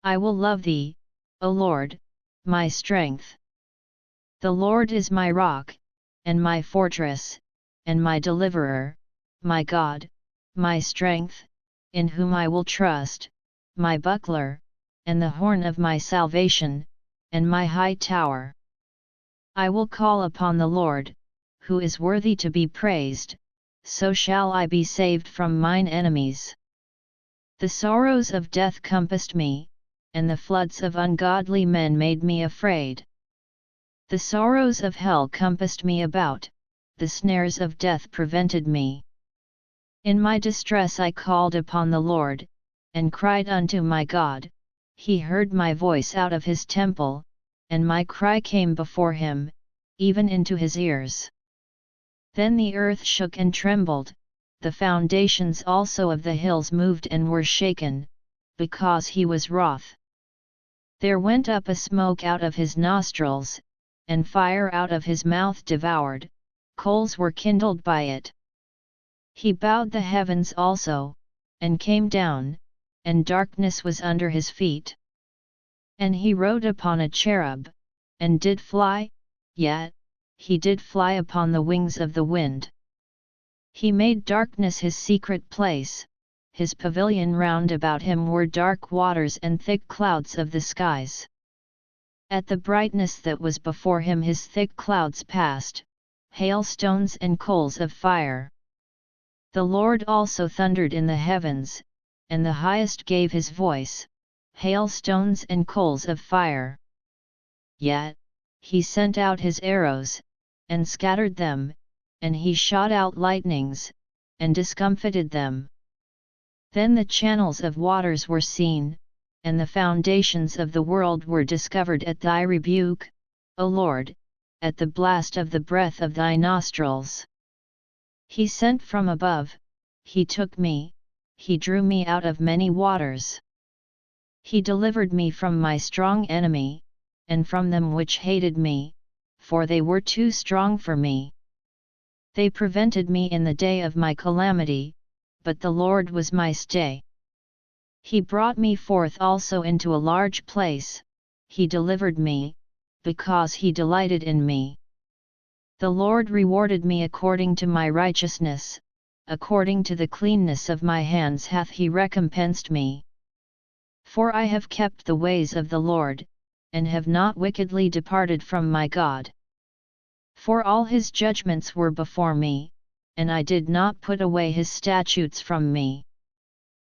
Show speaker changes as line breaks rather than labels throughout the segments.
I will love thee, O Lord, my strength. The Lord is my rock, and my fortress, and my deliverer, my God, my strength, in whom I will trust, my buckler, and the horn of my salvation, and my high tower. I will call upon the Lord, who is worthy to be praised, so shall I be saved from mine enemies. The sorrows of death compassed me, and the floods of ungodly men made me afraid. The sorrows of hell compassed me about, the snares of death prevented me. In my distress I called upon the Lord, and cried unto my God. He heard my voice out of his temple, and my cry came before him, even into his ears. Then the earth shook and trembled, the foundations also of the hills moved and were shaken, because he was wroth. There went up a smoke out of his nostrils, and fire out of his mouth devoured, coals were kindled by it. He bowed the heavens also, and came down, and darkness was under his feet. And he rode upon a cherub, and did fly, yet he did fly upon the wings of the wind. He made darkness his secret place, his pavilion round about him were dark waters and thick clouds of the skies. At the brightness that was before him his thick clouds passed, hailstones and coals of fire. The Lord also thundered in the heavens, and the highest gave his voice, hailstones and coals of fire. Yet, he sent out his arrows, and scattered them, and he shot out lightnings, and discomfited them. Then the channels of waters were seen, and the foundations of the world were discovered at thy rebuke, O Lord, at the blast of the breath of thy nostrils. He sent from above, he took me, he drew me out of many waters. He delivered me from my strong enemy, and from them which hated me, for they were too strong for me. They prevented me in the day of my calamity, but the Lord was my stay. He brought me forth also into a large place, he delivered me, because he delighted in me. The Lord rewarded me according to my righteousness, according to the cleanness of my hands hath he recompensed me. For I have kept the ways of the Lord, and have not wickedly departed from my God. For all his judgments were before me, and I did not put away his statutes from me.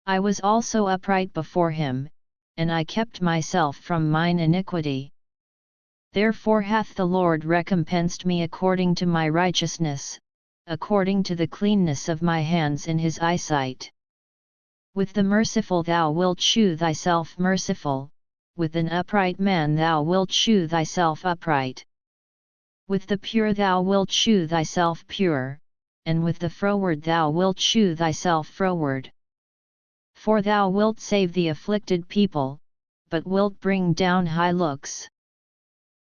I was also upright before him, and I kept myself from mine iniquity. Therefore hath the Lord recompensed me according to my righteousness, according to the cleanness of my hands in his eyesight. With the merciful thou wilt shew thyself merciful, with an upright man thou wilt shew thyself upright. With the pure thou wilt shew thyself pure, and with the froward thou wilt shew thyself froward. For thou wilt save the afflicted people, but wilt bring down high looks.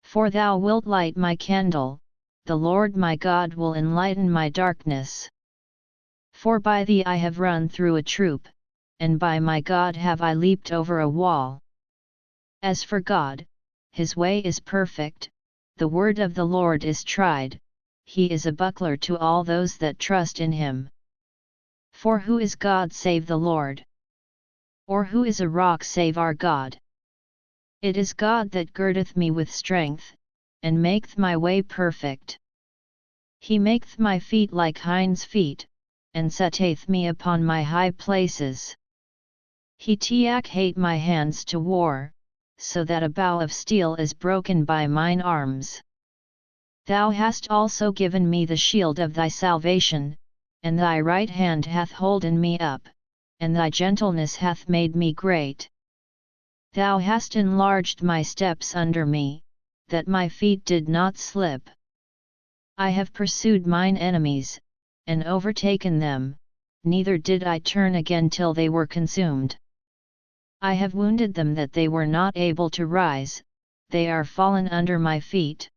For thou wilt light my candle, the Lord my God will enlighten my darkness. For by thee I have run through a troop, and by my God have I leaped over a wall. As for God, his way is perfect, the word of the Lord is tried, he is a buckler to all those that trust in him. For who is God save the Lord? Or who is a rock save our God? It is God that girdeth me with strength, and maketh my way perfect. He maketh my feet like hinds' feet, and setteth me upon my high places. He teach hate my hands to war, so that a bow of steel is broken by mine arms. Thou hast also given me the shield of thy salvation, and thy right hand hath holden me up, and thy gentleness hath made me great. Thou hast enlarged my steps under me, that my feet did not slip. I have pursued mine enemies, and overtaken them, neither did I turn again till they were consumed. I have wounded them that they were not able to rise, they are fallen under my feet.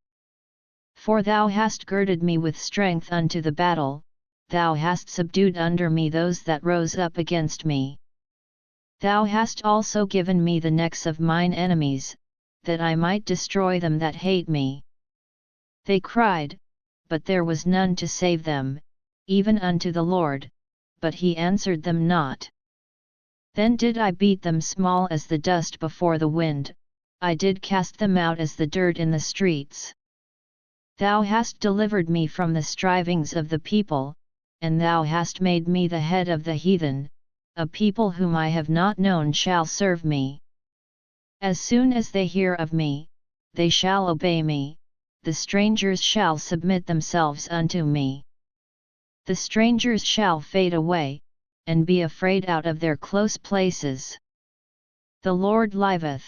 For thou hast girded me with strength unto the battle, thou hast subdued under me those that rose up against me. Thou hast also given me the necks of mine enemies, that I might destroy them that hate me. They cried, but there was none to save them, even unto the Lord, but he answered them not. Then did I beat them small as the dust before the wind, I did cast them out as the dirt in the streets. Thou hast delivered me from the strivings of the people, and thou hast made me the head of the heathen, a people whom I have not known shall serve me. As soon as they hear of me, they shall obey me, the strangers shall submit themselves unto me. The strangers shall fade away, and be afraid out of their close places. The Lord liveth,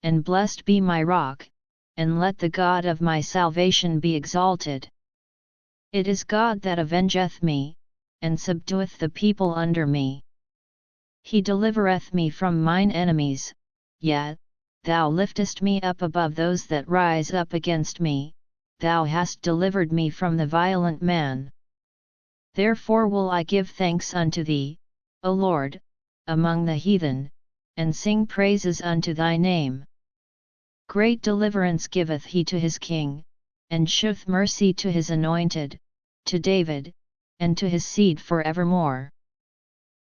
and blessed be my rock, and let the God of my salvation be exalted. It is God that avengeth me, and subdueth the people under me. He delivereth me from mine enemies, yet, thou liftest me up above those that rise up against me, thou hast delivered me from the violent man. Therefore will I give thanks unto thee, O Lord, among the heathen, and sing praises unto thy name. Great deliverance giveth he to his king, and sheweth mercy to his anointed, to David, and to his seed for evermore.